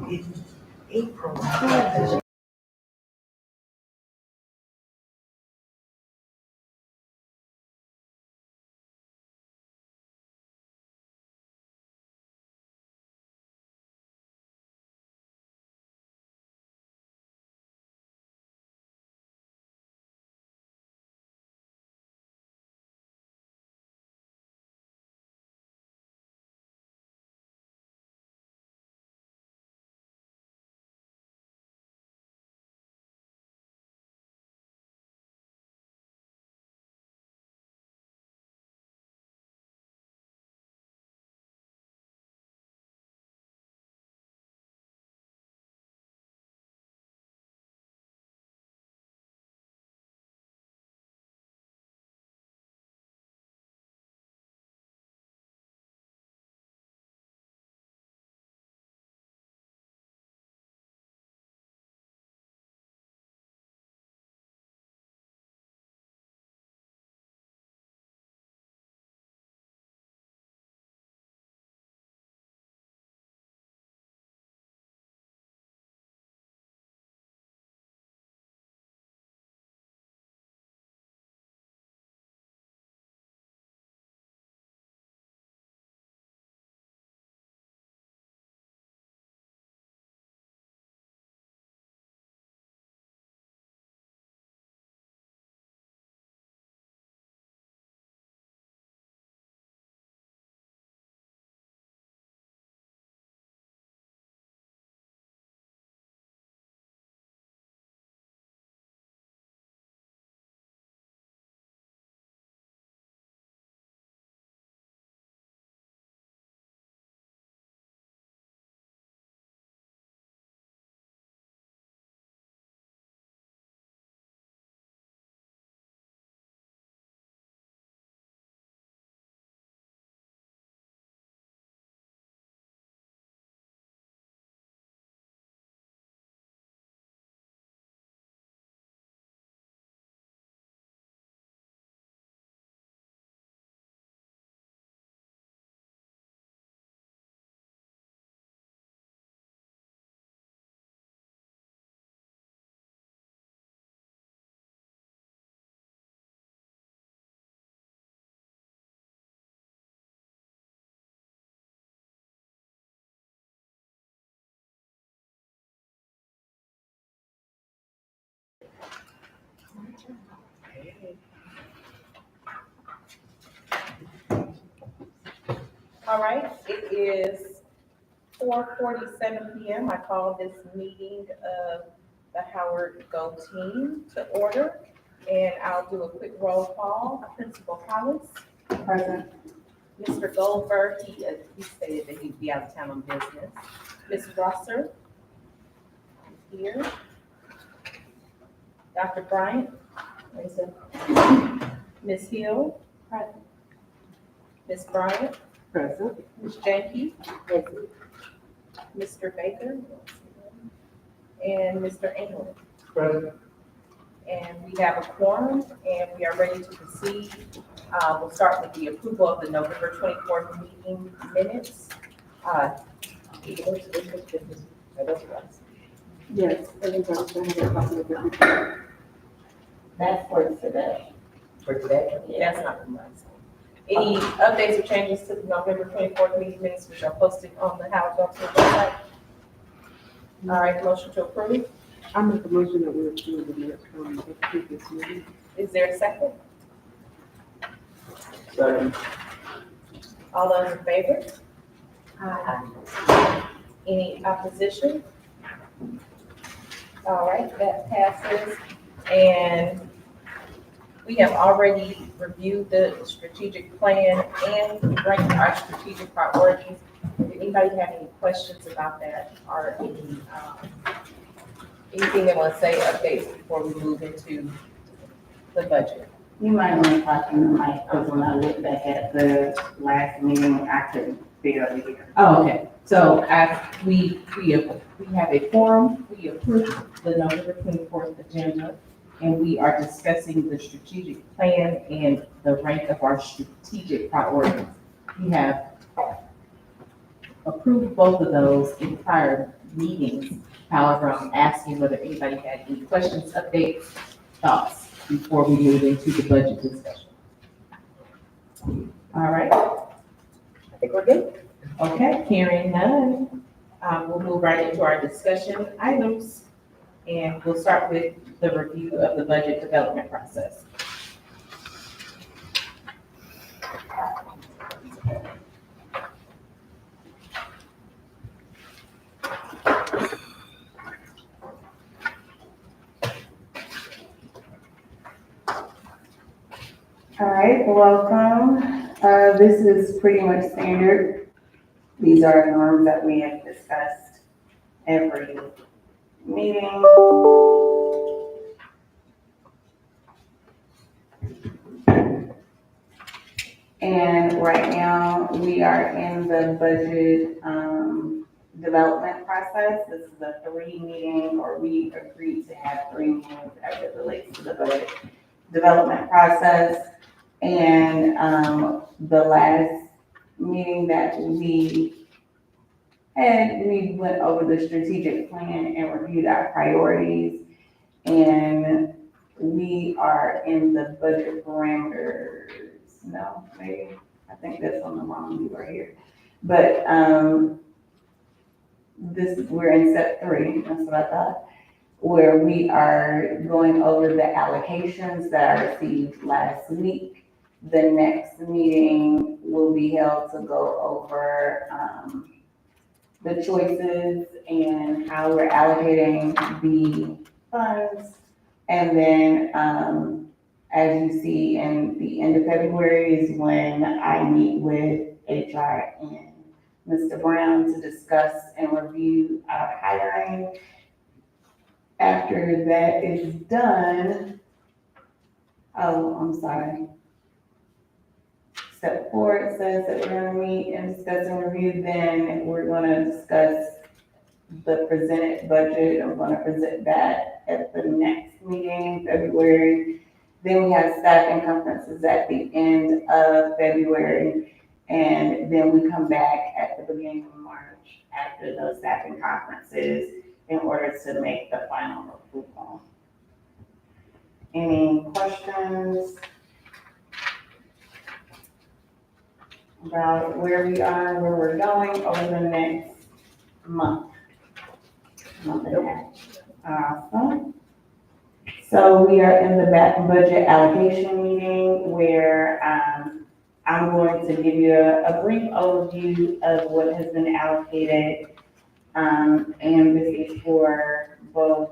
in April. All right, it is 4:47 PM. I call this meeting of the Howard Go team to order. And I'll do a quick roll call. Principal Hollis. Present. Mr. Goldberg, he stated that he'd be out of town on business. Ms. Rosser. Here. Dr. Bryant. Present. Ms. Hill. Present. Ms. Bryant. Present. Ms. Jenke. Present. Mr. Baker. And Mr. England. Present. And we have a quorum, and we are ready to proceed. We'll start with the approval of the November 24th meeting minutes. Yes, everybody's gonna have a copy of it. That's for today. For today? That's not the last one. Any updates or changes to the November 24th meeting minutes, which are posted on the Howard Government website? All right, motion to approve. I make a motion that we approve the minutes from the previous meeting. Is there a second? Second. All those in favor? Aye. Any opposition? All right, that passes. And we have already reviewed the strategic plan and ranked our strategic priorities. Did anybody have any questions about that or anything they want to say, updates before we move into the budget? You might want to talk in the mic, because when I look back at the last meeting, I couldn't barely hear. Oh, okay. So as we have a forum, we approved the November 24th agenda, and we are discussing the strategic plan and the rank of our strategic priorities. We have approved both of those in prior meetings. However, I'm asking whether anybody had any questions, updates, thoughts before we move into the budget discussion. All right, I think we're good. okay, hearing none, we'll move right into our discussion items. And we'll start with the review of the budget development process. All right, welcome. This is pretty much standard. These are norms that we have discussed every meeting. And right now, we are in the budget, development process. This is a 3 meeting, or we agreed to have 3 meetings as it relates to the budget development process. And, the last meeting that we had, we went over the strategic plan and reviewed our priorities. And we are in the budget parameters. No, maybe, I think that's on the wrong view right here. But, we're in step 3, that's what I thought, where we are going over the allocations that I received last week. The next meeting will be held to go over, the choices and how we're allocating the funds. And then, as you see, in the end of February is when I meet with HR and Mr. Brown to discuss and review our hiring. After that is done, I'm sorry. Step 4, it says that we're gonna meet and discuss and review, then we're gonna discuss the presented budget. I'm gonna present that at the next meeting in February. Then we have staffing conferences at the end of February. And then we come back at the beginning of March after those staffing conferences in order to make the final approval. Any questions about where we are, where we're going over the next month? Month and a half. Awesome. So we are in the budget allocation meeting where I'm going to give you a brief overview of what has been allocated. And this is for both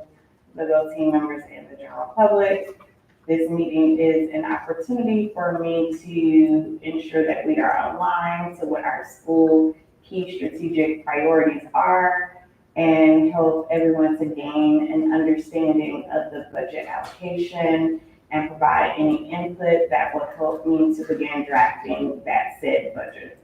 the GO team members and the general public. This meeting is an opportunity for me to ensure that we are aligned to what our school key strategic priorities are and help everyone to gain an understanding of the budget allocation and provide any input that will help me to begin drafting that said budget.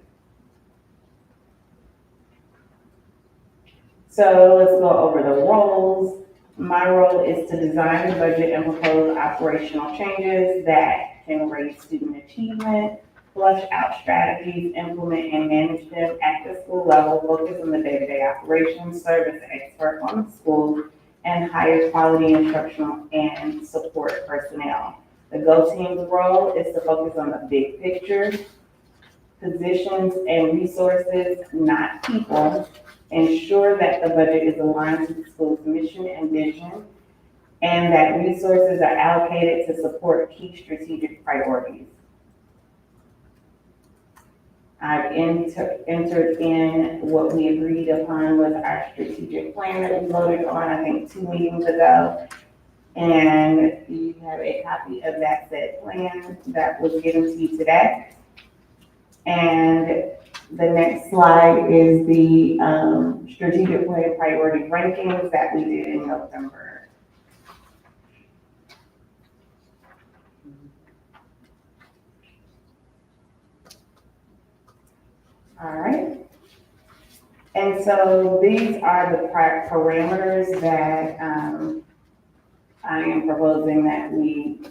So let's go over the roles. My role is to design the budget and propose operational changes that can raise student achievement, flush out strategies, implement and manage them at the school level, focus on the day-to-day operations, serve as an expert on the school, and hire quality instructional and support personnel. The GO team's role is to focus on the big picture, positions and resources, not people, ensure that the budget is aligned to the school's mission and vision, and that resources are allocated to support key strategic priorities. I've entered in what we agreed upon with our strategic plan that we voted on, I think 2 meetings ago. And you have a copy of that said plan that was given to you today. And the next slide is the strategic plan priority rankings that we did in November. All right. And so these are the parameters that I am proposing that we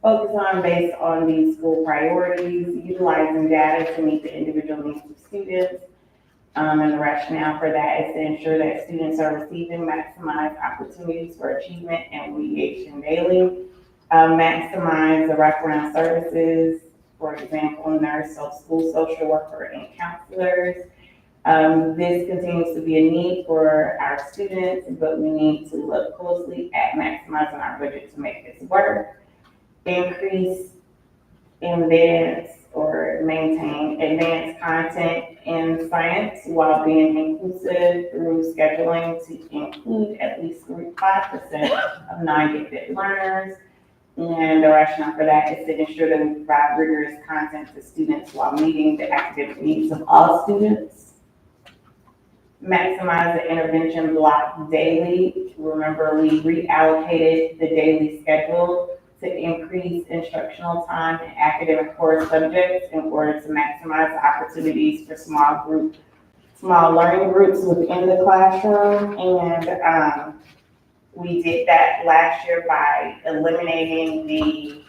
focus on based on these school priorities, utilizing data to meet the individual needs of students, And the rationale for that is to ensure that students are receiving maximized opportunities for achievement and remediation daily. Maximize the wraparound services, for example, nurse, school social worker, and counselors. This continues to be a need for our students, but we need to look closely at maximizing our budget to make this work. Increase, advance, or maintain advanced content in science while being inclusive through scheduling to include at least 5% of non-gifted learners. And the rationale for that is to ensure that we provide rigorous content to students while meeting the academic needs of all students. Maximize the intervention block daily. Remember, we reallocated the daily schedule to increase instructional time in academic core subjects in order to maximize the opportunities for small learning groups within the classroom. And we did that last year by eliminating the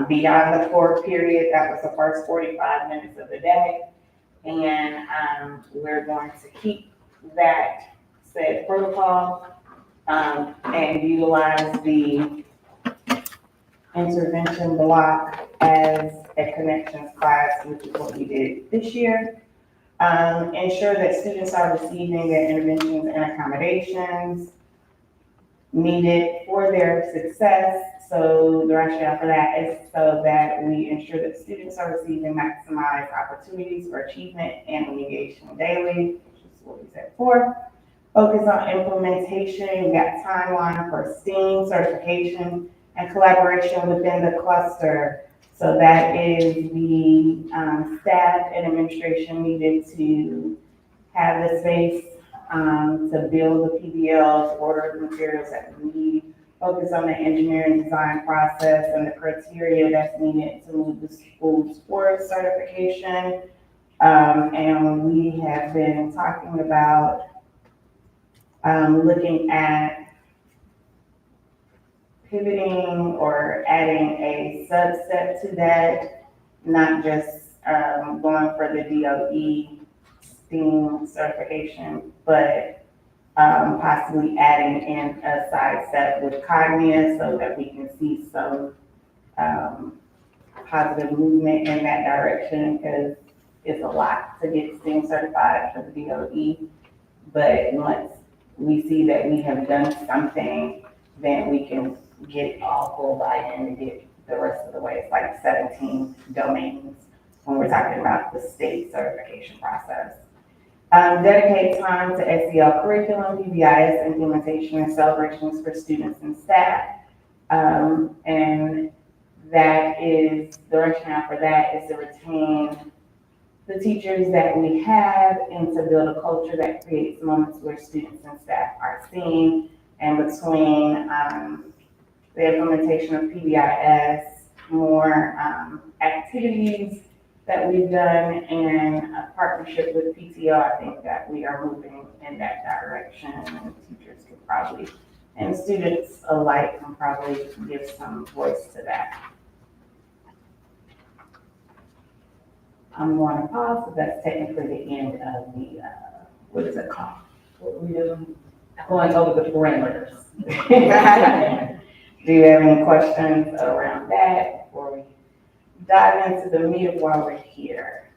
beyond the core period. That was the first 45 minutes of the day. And we're going to keep that said protocol and utilize the intervention block as a connections class, which is what we did this year. Ensure that students are receiving their interventions and accommodations needed for their success. So the rationale for that is so that we ensure that students are receiving maximized opportunities for achievement and remediation daily, which is what we said before. Focus on implementation. We got timeline for STEAM certification and collaboration within the cluster. So that is the staff and administration needed to have the space to build the PBLs, order the materials that we need, focus on the engineering design process and the criteria that's needed to move the school towards certification. And we have been talking about looking at pivoting or adding a subset to that, not just going for the DOE STEAM certification, but possibly adding in a side step with Cognia so that we can see some positive movement in that direction, because it's a lot to get STEAM certified for the DOE. But once we see that we have done something, then we can get all full buy-in and get the rest of the way. It's like 17 domains when we're talking about the state certification process. Dedicate time to SEL curriculum, PBIS implementation and celebrations for students and staff. And that is, the rationale for that is to retain the teachers that we have and to build a culture that creates moments where students and staff are seen. And between the implementation of PBIS, more activities that we've done, and a partnership with PTO, I think that we are moving in that direction, and teachers can probably, and students alike can probably give some voice to that. I'm going to pause, but that's technically the end of the, what is it called? What we doing? Going over the parameters. Do you have any questions around that before we dive into the meat of why we're here?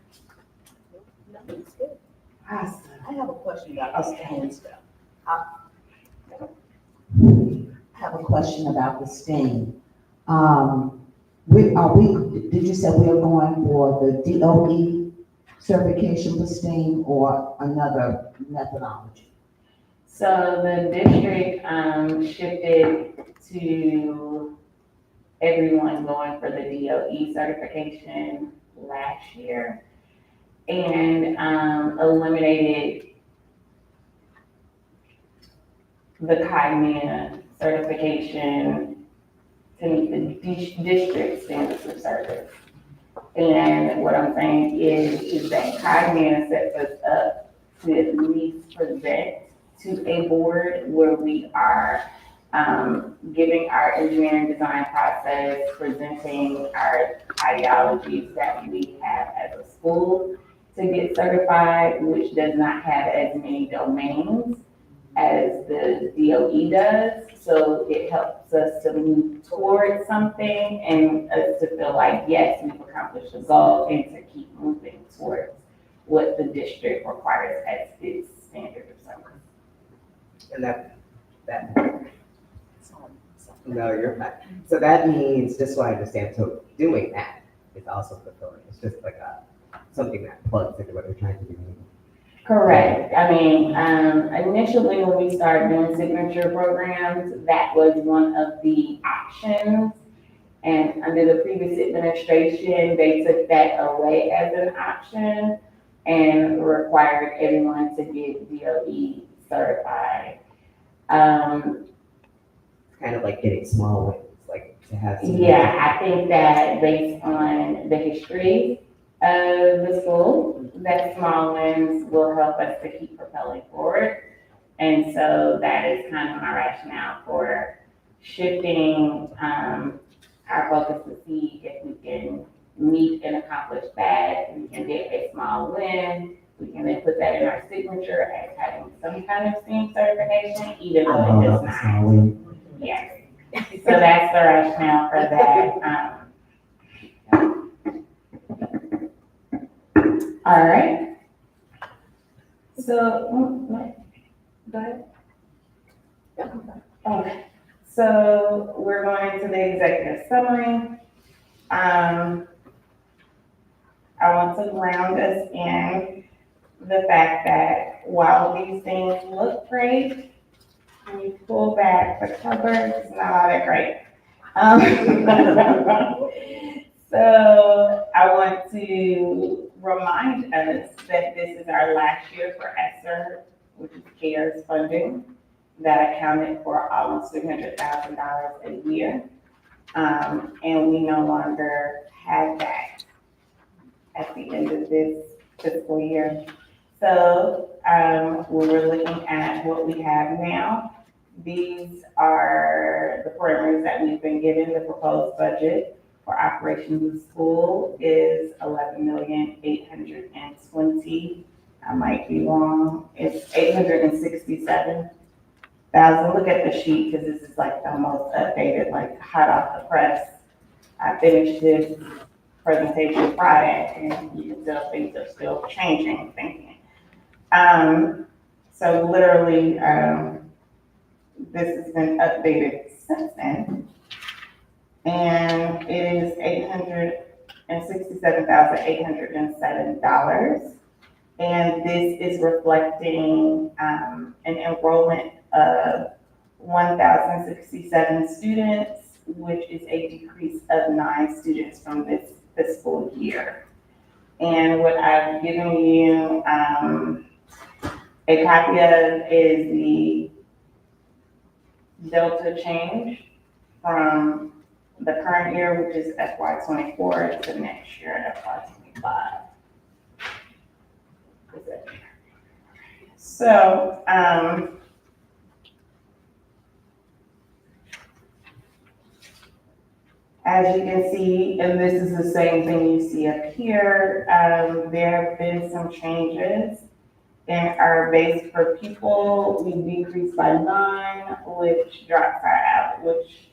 No, it's good. Awesome. I have a question about the Okay. STEAM stuff. I have a question about the STEAM. Did you say we are going for the DOE certification for STEAM or another methodology? So the district shifted to everyone going for the DOE certification last year and eliminated the Cognia certification to meet the district standards of service. And what I'm saying is that Cognia sets us up to at least present to a board where we are giving our engineering design process, presenting our ideologies that we have as a school, to get certified, which does not have as many domains as the DOE does. So it helps us to move towards something and us to feel like, yes, we've accomplished the goal and to keep moving towards what the district requires as its standard of service. And no, you're fine. So that means, just so I understand, so doing that is also fulfilling. It's just like something that plugs into what we're trying to do. Correct. I mean, initially when we started doing signature programs, that was one of the options. And under the previous administration, they took that away as an option and required everyone to get DOE certified. Kind of like getting small wins, like to have. some- Yeah, I think that based on the history of the school, that small wins will help us to keep propelling forward. And so that is kind of my rationale for shifting, our focus to see if we can meet and accomplish that. We can get a small win. We can then put that in our signature as having some kind of STEAM certification, even I though love it does a not. small win. Yes. So that's the rationale for that. All right. So, go ahead. Okay. So we're going into the executive summary. I want to ground us in the fact that while these things look great, when you pull back the cover, it's not all that great. So I want to remind us that this is our last year for ESSER, which is CARES funding, that accounted for almost $300,000 a year. And we no longer have that at the end of this fiscal year. So, we were looking at what we have now. These are the parameters that we've been given. The proposed budget for operations of school is 11,820,000. I might be wrong. It's 867,000. Look at the sheet because this is like the most updated, like hot off the press. I finished this presentation Friday, and you can tell things are still changing, thinking. So literally, this has been updated since then. And it is $867,807. And this is reflecting, an enrollment of 1,067 students, which is a decrease of 9 students from this fiscal year. And what I've given you, a copy of is the delta change from the current year, which is FY '24, to next year, FY '25. So, as you can see, and this is the same thing you see up here, there have been some changes in our base per pupil. We decreased by 9, which drops which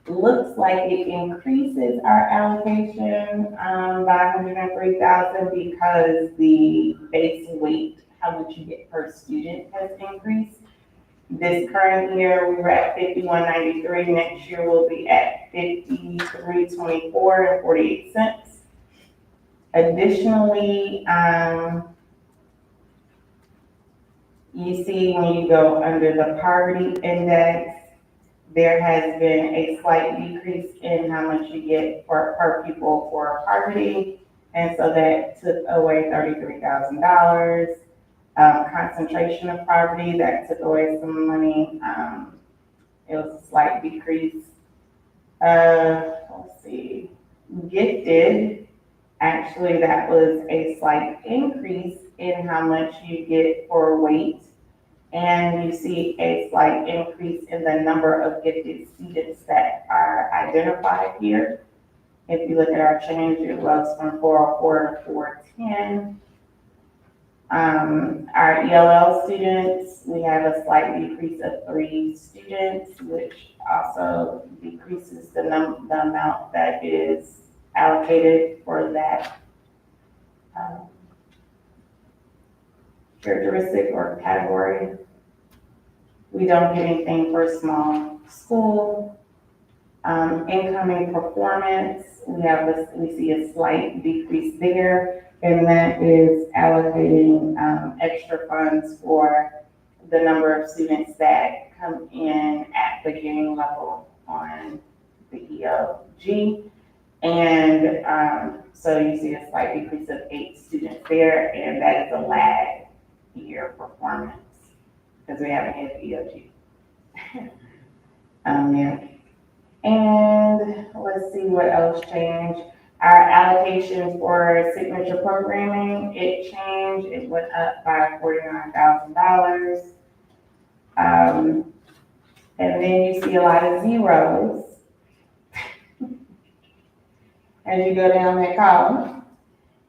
looks like it increases our allocation by 103,000 because the base weight, how much you get per student, has increased. This current year, we were at 51.93. Next year, we'll be at 53.24 and 48 cents. Additionally, you see when you go under the poverty index, there has been a slight decrease in how much you get per pupil for poverty. And so that took away $33,000. Concentration of poverty, that took away some money. It was a slight decrease. Let's see, gifted, actually that was a slight increase in how much you get for weight. And you see a slight increase in the number of gifted students that are identified here. If you look at our change, it goes from 404 to 410. Our ELL students, we have a slight decrease of 3 students, which also decreases the amount that is allocated for that characteristic or category. We don't get anything for small school. Incoming performance, we see a slight decrease there, and that is allocating extra funds for the number of students that come in at beginning level on the ELG. And so you see a slight decrease of 8 students there, and that is a lag year performance because we haven't hit the ELG. Yeah. And let's see what else changed. Our allocation for signature programming, it changed. It went up by $49,000. And then you see a lot of zeros as you go down that column.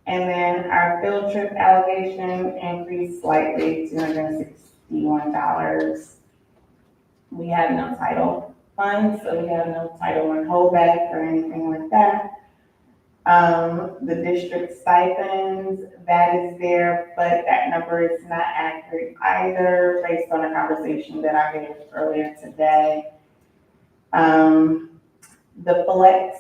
And then our field trip allocation increased slightly, $261. We have no title funds, so we have no Title I holdback or anything like that. The district stipends, that is there, but that number is not accurate either based on a conversation that I had earlier today. The flex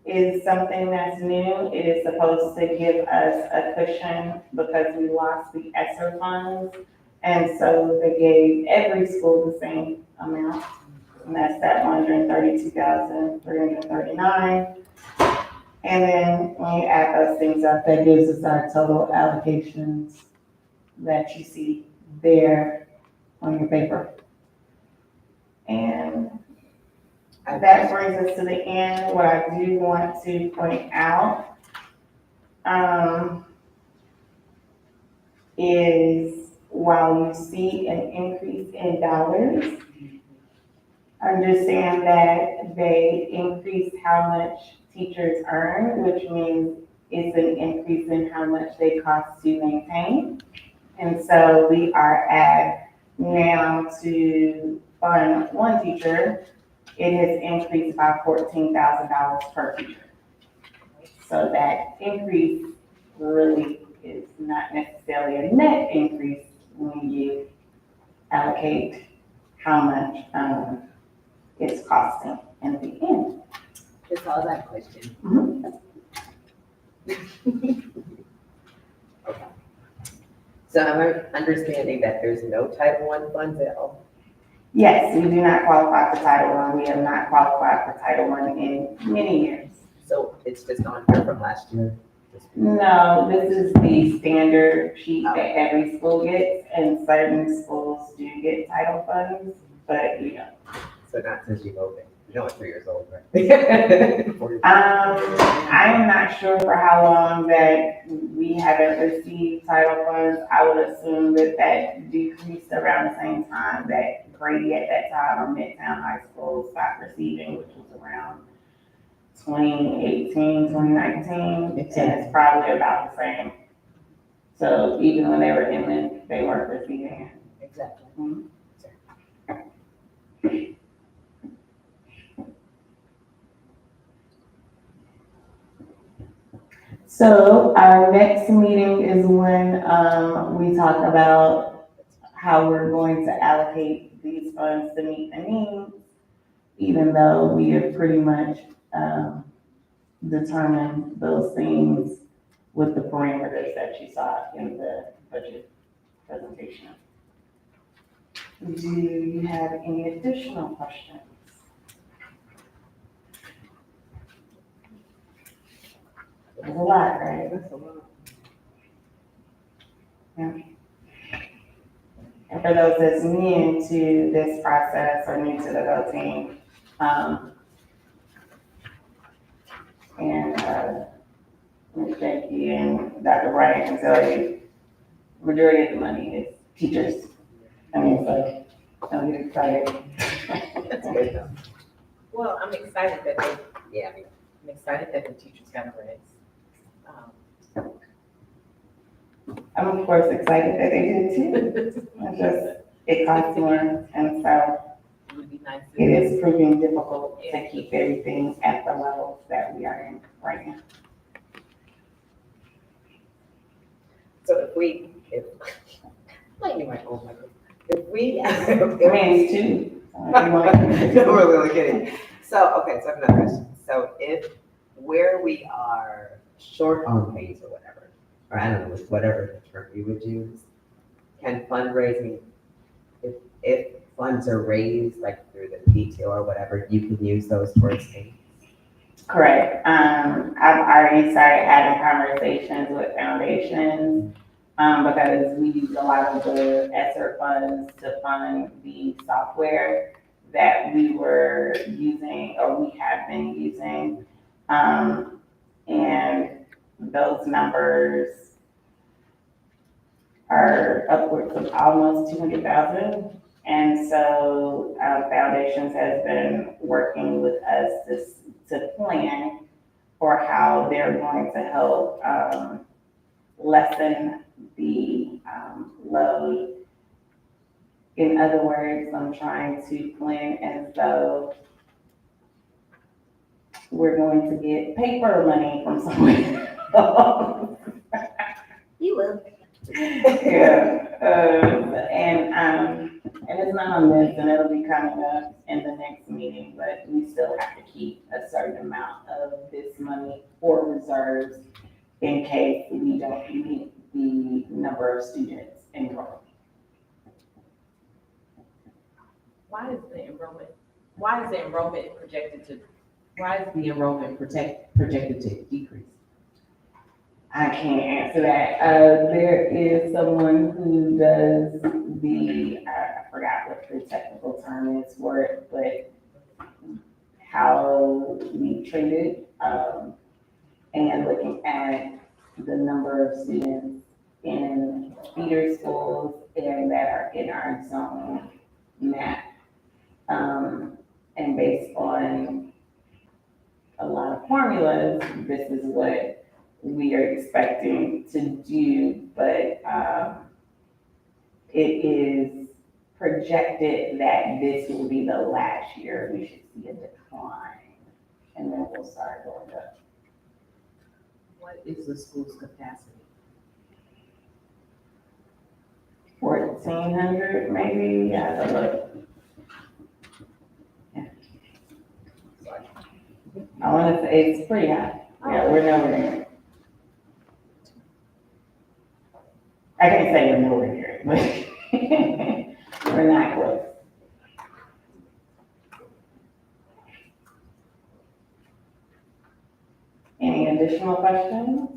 is something that's new. It is supposed to give us a cushion because we lost the ESSER funds. And so they gave every school the same amount, and that's that $132,339. And then when you add those things up, that gives us our total allocations that you see there on your paper. And that brings us to the end. What I do want to point out is while you see an increase in dollars, understand that they increase how much teachers earn, which means it's an increase in how much they cost to maintain. And so we are at now to fund 1 teacher, it has increased by $14,000 per teacher. So that increase really is not necessarily a net increase when you allocate how much it's costing in the end. Just all that question. Okay. So I'm understanding that there's no Title I funds at all? Yes, we do not qualify for Title I. We have not qualified for Title I in many years. So it's just on here from last year? No, this is the standard sheet that every school gets, and certain schools do get title funds, but you know. So not since you've opened, you're only 3 years old, right? I am not sure for how long that we haven't received title funds. I would assume that decreased around the same time that Grady at that time or Midtown High School stopped receiving, which was around 2018, 2019, and it's probably about the same. So even when they were in, they weren't receiving it. Exactly. So our next meeting is when we talk about how we're going to allocate these funds to meet the needs, even though we have pretty much determined those things with the parameters that you saw in the budget presentation. Do you have any additional questions? There's a lot, right? That's a lot. And for those that's new to this process or new to the Go team, and Ms. Becky and Dr. Brian can tell you, majority of the money is teachers. I mean, it's like, don't get excited. That's good though. Well, I'm excited that Yeah, I mean, I'm excited that the teachers got a raise. I'm of course excited that they did too. It's just, it costs more, and so It would be nice it to. is proving difficult to keep everything at the levels that we are in right now. So if, like you might, oh my God, if we, Remains too. No, we're really kidding. So, okay, so I have another question. So if where we are short on pays or whatever, or I don't know, whatever the term you would use, can fundraising, if funds are raised, like through the PTO or whatever, you can use those towards things? Correct. I've already started having conversations with foundations, because we use a lot of the ESSER funds to fund the software that we were using, or we have been using. And those numbers are upwards of almost 200,000. And so, Foundations has been working with us to plan for how they're going to help, lessen the, load. In other words, I'm trying to plan as though we're going to get paper money from somewhere. You will. Yeah, and it's not on this, and it'll be coming up in the next meeting, but we still have to keep a certain amount of this money for reserves in case we don't meet the number of students enrolled. Why is the enrollment projected to decrease? I can't answer that. There is someone who does I forgot what the technical term is for it, but how we treat it, and looking at the number of students in feeder schools and that are in our zone map. And based on a lot of formulas, this is what we are expecting to do, but it is projected that this will be the last year we should see a decline, and then we'll start going up. What is the school's capacity? 1,400 maybe, I have to look. Yeah. I want to say it's pretty high. Yeah, we're nowhere near it. I can't say we're nowhere near it, but we're not close. Any additional questions?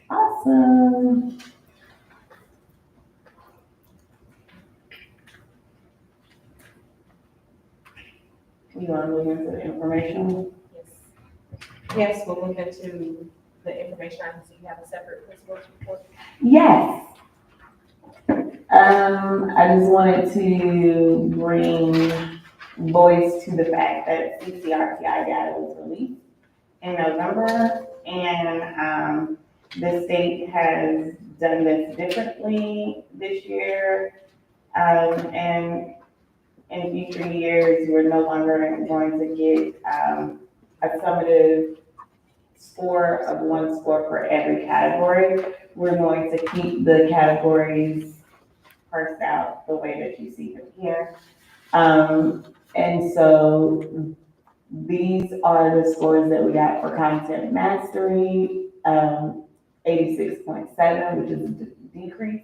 Awesome. You want to move into the information? Yes, we'll move into the information. I can see you have a separate principal's report. Yes. I just wanted to bring voice to the fact that CCRTI data was released in November, and the state has done this differently this year, and in future years, we're no longer going to get a summative score of 1 score for every category. We're going to keep the categories parsed out the way that you see them here. And so these are the scores that we got for content mastery, 86.7, which is a decrease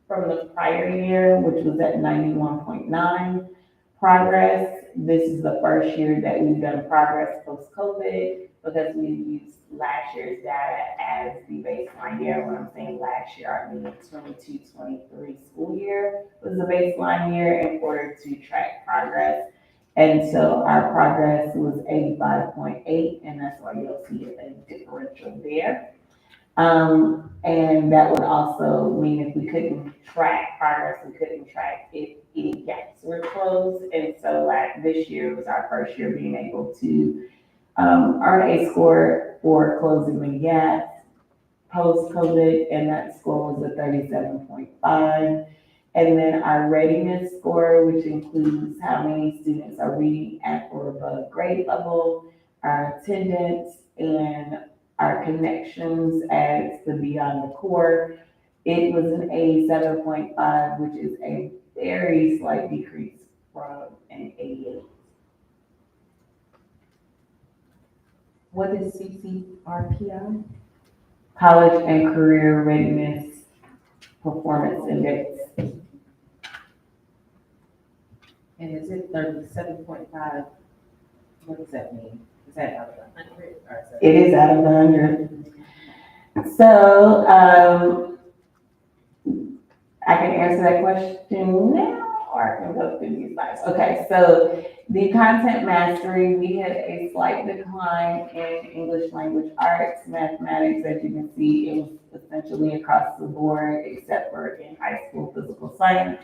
from the prior year, which was at 91.9. Progress, this is the first year that we've done progress post-COVID, because we used last year's data as the baseline year. When I'm saying last year, I mean 22-23 school year was the baseline year in order to track progress. And so our progress was 85.8, and that's why you'll see a differential there. And that would also mean if we couldn't track progress, we couldn't track if any gaps were closed. And so this year was our first year being able to earn a score for closing the gaps post-COVID, and that score was a 37.5. And then our readiness score, which includes how many students are reading at or above grade level, our attendance, and our connections as the beyond the core, it was an 87.5, which is a very slight decrease from an 88. What is CCRPI? College and Career Readiness Performance Index. And is it 37.5? What does that mean? Is that out of 100 or is that? It is out of 100. So, I can answer that question now, or I can go through these slides. Okay, so the content mastery, we had a slight decline in English language arts, mathematics, as you can see, it was essentially across the board, except for in high school physical science.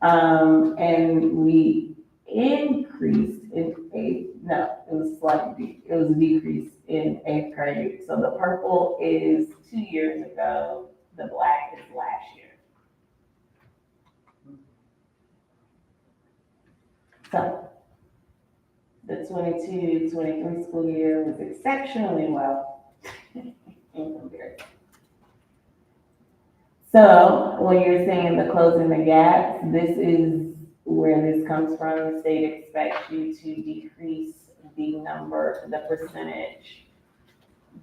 And we increased in it was a decrease in 8th grade. So the purple is 2 years ago, the black is last year. So the 22-23 school year was exceptionally well in comparison. So when you're saying the closing the gaps, this is where this comes from. The state expects you to decrease the percentage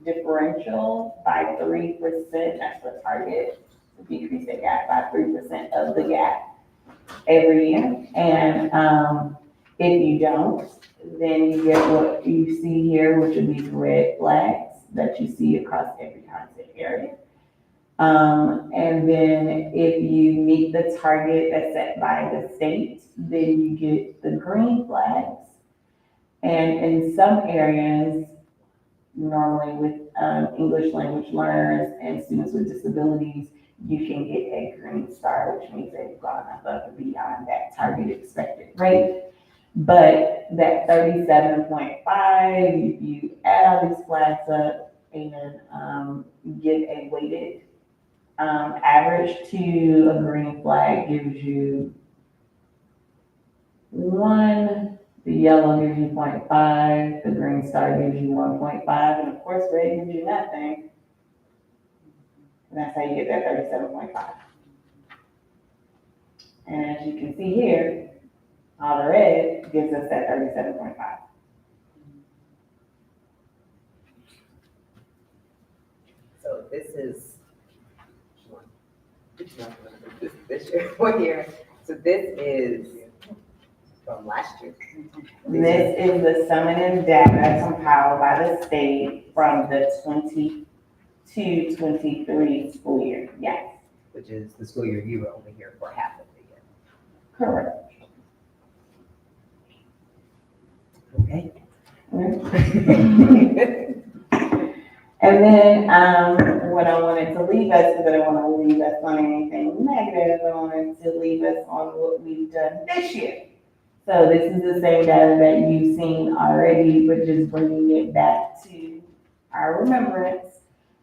differential by 3%. That's the target, to decrease the gap by 3% of the gap every year. And if you don't, then you get what you see here, which are these red flags that you see across every content area. And then if you meet the target that's set by the state, then you get the green flags. And in some areas, normally with English language learners and students with disabilities, you can get a green star, which means they've gone above and beyond that target expected rate. But that 37.5, if you add all these flags up and get a weighted average to a green flag, gives you 1, the yellow gives you 0.5, the green star gives you 1.5, and of course red gives you nothing. And that's how you get that 37.5. And as you can see here, all the red gives us that 37.5. So this is this year, 1 year. So this is from last year. This is the summative data compiled by the state from the 22-23 school year. Yes, Which is the school year you were only here for half of the year. correct. Okay. And then what I wanted to leave us, because I don't want to leave us on anything negative, I wanted to leave us on what we've done this year. So this is the same data that you've seen already, but just bringing it back to our remembrance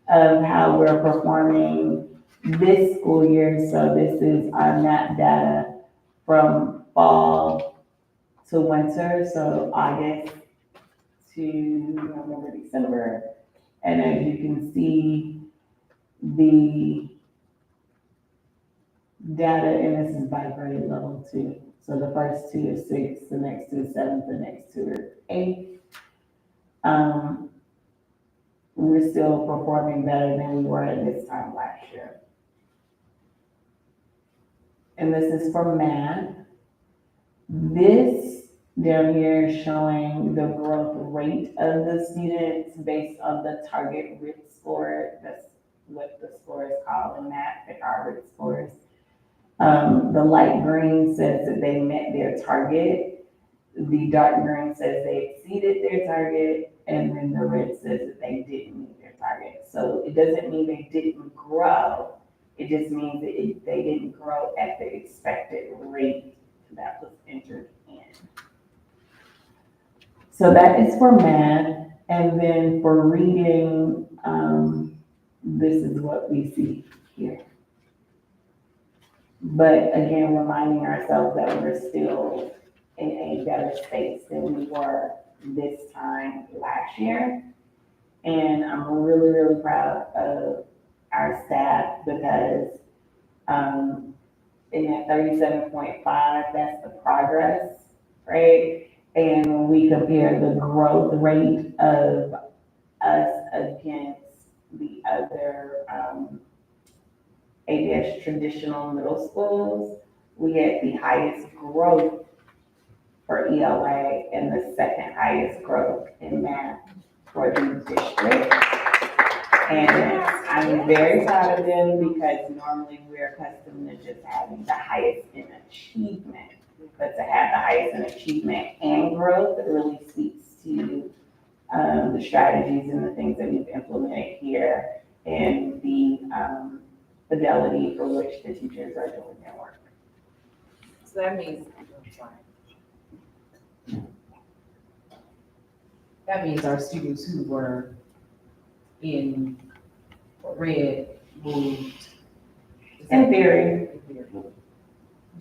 of how we're performing this school year. So this is our map data from fall to winter, so August to November, December. And as you can see, the data, and this is by grade level too. So the first 2 is 6, the next 2 is 7, the next 2 are 8. We're still performing better than we were at this time last year. And this is for math. This down here is showing the growth rate of the students based on the target RIT score. That's what the score is called in math, our RIT scores. The light green says that they met their target. The dark green says they exceeded their target. And then the red says that they didn't meet their target. So it doesn't mean they didn't grow. It just means that they didn't grow at the expected rate that was entered in. So that is for math. And then for reading, this is what we see here. But again, reminding ourselves that we're still in a better space than we were this time last year. And I'm really, really proud of our staff because, in that 37.5, that's the progress, right? And when we compare the growth rate of us against the other, ABS traditional middle schools, we had the highest growth for ELA and the second highest growth in math for the district. And I'm very proud of them because normally we're accustomed to just having the highest in achievement. But to have the highest in achievement and growth, it really speaks to the strategies and the things that we've implemented here and the fidelity for which the teachers are doing their work. So that means, That means our students who were in red moved. In theory.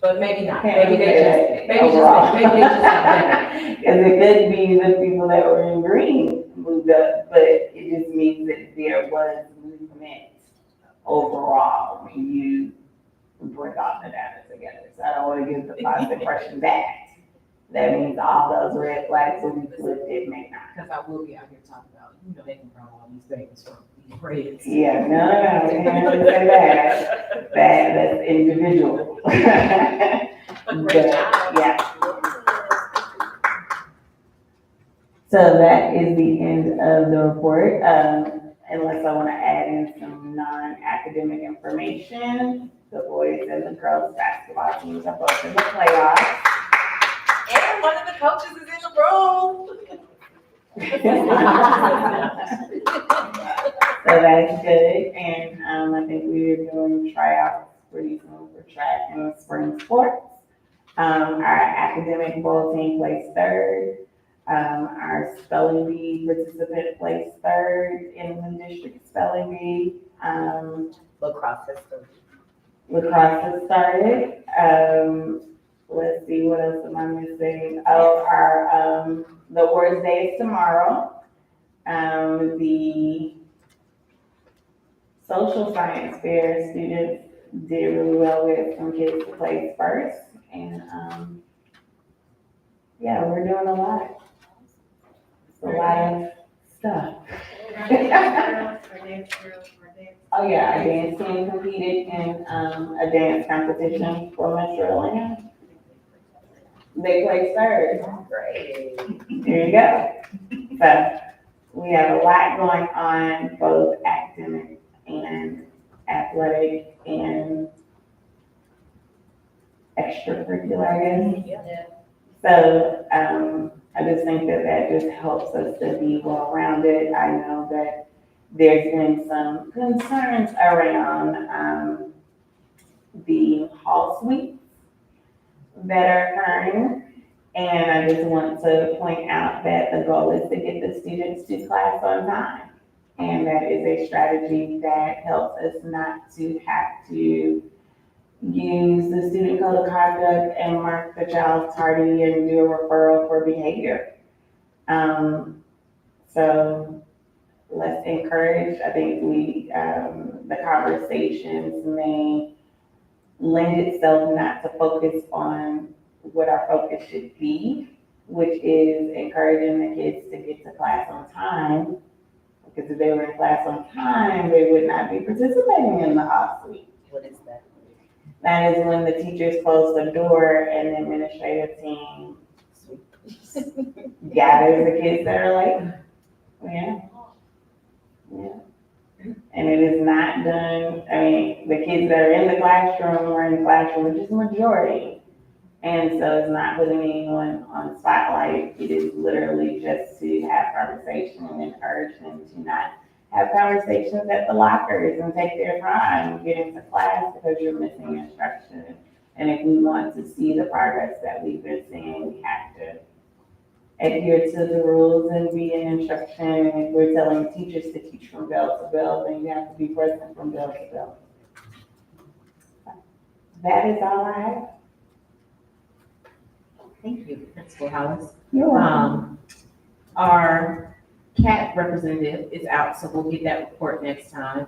But maybe not, Can't maybe say they that just overall. maybe they just got better. Because it could be the people that were in green moved up, but it just means that there was movement overall when you bring all the data together. So I don't want to give the false impression that means all those red flags will be flipped, it may not. Because I will be out here talking about, they can run all these things from these reds. Yeah, no, we can't say that. That's individual. great job. Yeah. So that is the end of the report, unless I want to add in some non-academic information. The boys and the girls basketball teams are both in the playoffs. And one of the coaches is in the room. So that's good, and I think we are doing tryouts pretty soon for track and spring sports. Our academic bowl team placed third. Our spelling bee participant placed third in the district spelling bee. Lacrosse system. Lacrosse has started. Let's see, what else am I missing? Oh, our, the awards day is tomorrow. The social science fair students did really well with some kids to place first. And, yeah, we're doing a lot. It's a lot of stuff. Oh, yeah, our dance team competed in, a dance competition for Metro Atlanta. They placed third. Great. There you go. So we have a lot going on, both academic and athletic and extracurricular, I guess. So, I just think that just helps us to be well-rounded. I know that there's been some concerns around, the hall suites that are occurring. And I just want to point out that the goal is to get the students to class on time. And that is a strategy that helps us not to have to use the student code of conduct and mark the child tardy and do a referral for behavior. So let's encourage, I think the conversations may lend itself not to focus on what our focus should be, which is encouraging the kids to get to class on time. Because if they were in class on time, they would not be participating in the hall suite. What is that? That is when the teachers close the door and the administrative team gathers the kids that are late. Yeah. Yeah. And it is not done, I mean, the kids that are in the classroom are in the classroom, which is the majority. And so it's not putting anyone on the spotlight. It is literally just to have conversation and urge them to not have conversations at the lockers and take their time and get into class because you're missing instruction. And if we want to see the progress that we've been seeing, we have to adhere to the rules and be in instruction. We're telling teachers to teach from bell to bell, then you have to be present from bell to bell. That is all I have. Thank you, Principal Hollis. You're Our CAT representative is out, so we'll get that report next time.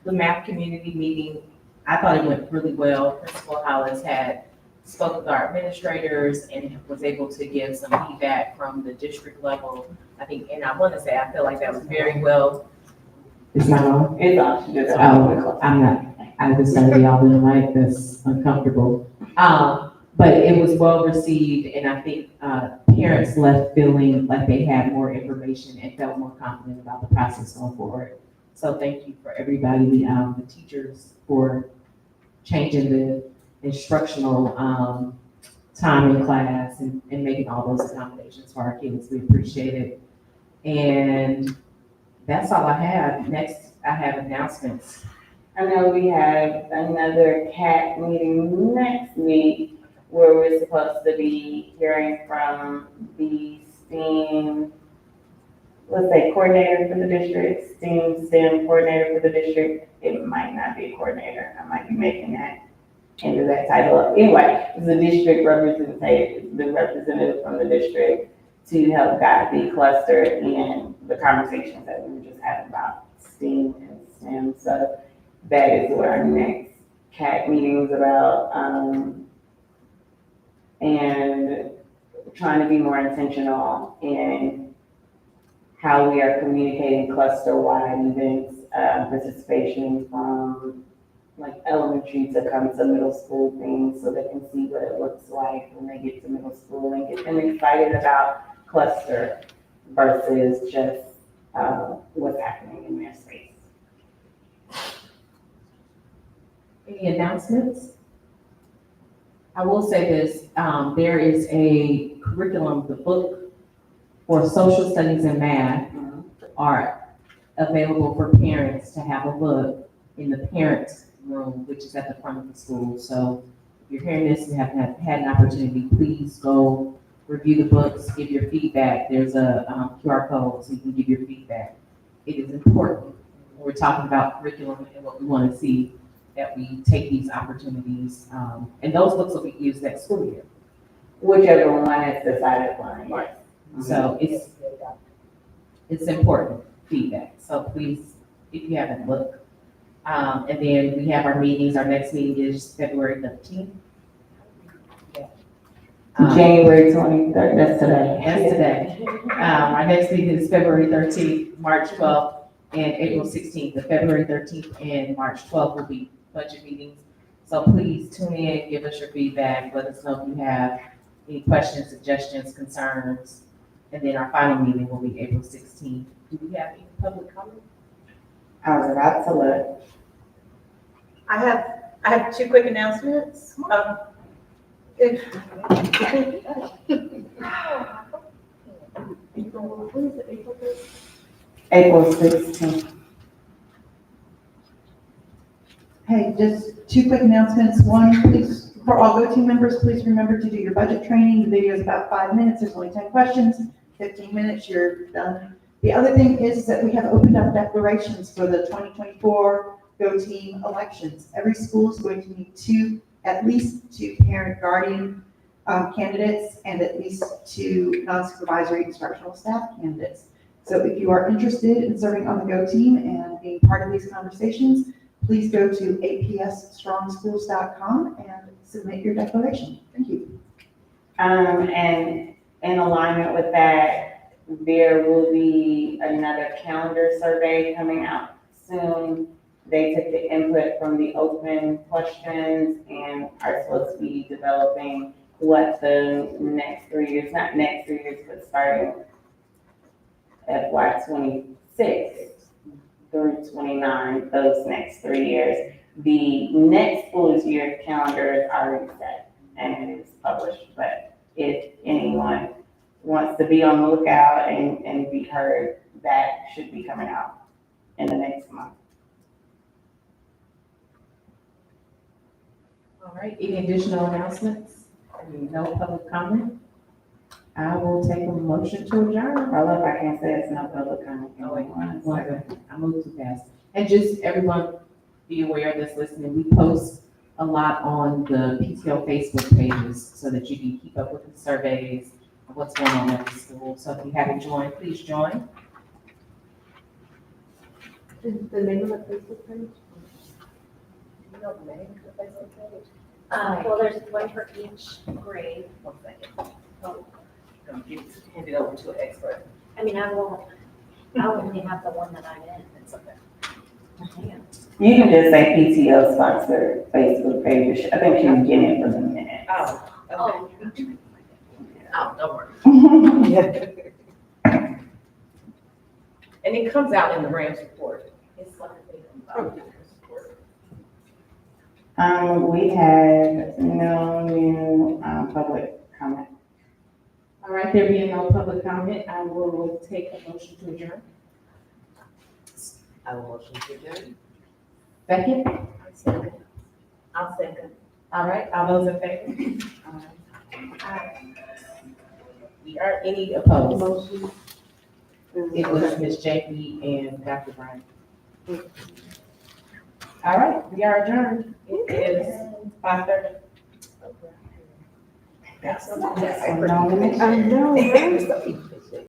The math community meeting, I thought it went really well. Principal Hollis spoke with our administrators and was able to give some feedback from the district level. I think, and I want to say, I feel like that was very well. It's not on? It's on, she just. Oh, I'm not, I just started y'all in like this uncomfortable. But it was well received, and I think, parents left feeling like they had more information and felt more confident about the process going forward. So thank you for everybody, the teachers for changing the instructional, time in class and making all those accommodations for our kids. We appreciate it. And that's all I have. Next, I have announcements. I know we have another CAT meeting next week where we're supposed to be hearing from the STEAM, let's say coordinator for the district, STEM coordinator for the district. It might not be a coordinator. I might be making that into that title up. Anyway, it's the district representative, the representative from the district to help guide the cluster in the conversations that we were just having about STEAM and STEM. So that is what our next CAT meeting is about. And trying to be more intentional in how we are communicating cluster-wide events, participation from like elementary to come to middle school things so they can see what it looks like when they get to middle school and get them excited about cluster versus just what's happening in their space. Any announcements? I will say this, there is a curriculum, the book for social studies and math are available for parents to have a look in the parents' room, which is at the front of the school. So if you're hearing this and haven't had an opportunity, please go review the books, give your feedback. There's a QR code so you can give your feedback. It is important. We're talking about curriculum and what we want to see, that we take these opportunities, and those books will be used next school year. Whichever one is decided upon, yes. So it's important feedback. So please, if you haven't looked. And then we have our meetings. Our next meeting is February 13th. January 23rd, that's today. That's today. Our next meeting is February 13th, March 12th, and April 16th. The February 13th and March 12th will be budget meetings. So please tune in, give us your feedback, let us know if you have any questions, suggestions, concerns. And then our final meeting will be April 16th. Do we have any public comment? I was about to look. I have two quick announcements. April 16th. Hey, just two quick announcements. One, please, for all Go Team members, please remember to do your budget training. The video is about 5 minutes. There's only 10 questions, 15 minutes, you're done. The other thing is that we have opened up declarations for the 2024 Go Team elections. Every school is going to need at least two parent guardian candidates and at least two non-supervisory instructional staff candidates. So if you are interested in serving on the Go Team and being part of these conversations, please go to apsstrongschools.com and submit your declaration. Thank you. And in alignment with that, there will be another calendar survey coming out soon. They took the input from the open questions and are supposed to be developing what the next 3 years, not next 3 years, but starting FY 26 through 29, those next 3 years. The next school year calendar is already set and it is published, but if anyone wants to be on the lookout and be heard, that should be coming out in the next month. All right, any additional announcements? No public comment? I will take a motion to adjourn. I love I can't say it's no public comment. Oh, wait, one second. I moved too fast. And just everyone be aware that's listening, we post a lot on the PTO Facebook pages so that you can keep up with the surveys of what's going on at the school. So if you haven't joined, please join. The name of the Facebook page? You know the name of the Facebook page? Well, there's one for each grade. One second. Hand it over to an expert. I mean, I only have the one that I'm in. It's okay. Damn. You can just say PTO sponsored Facebook page. I think she can get it for the minute. Oh, okay. Oh, Oh, don't worry. And it comes out in the Rams report. It's like a We had no new, public comment. All right, there being no public comment, I will take a motion to adjourn. I will motion to adjourn. Second, I'll second. all right, all those in favor? We are Any opposed? Motion. It was Ms. Jakey and Dr. Brown. All right, we are adjourned. It is 5:30. That's I know, right?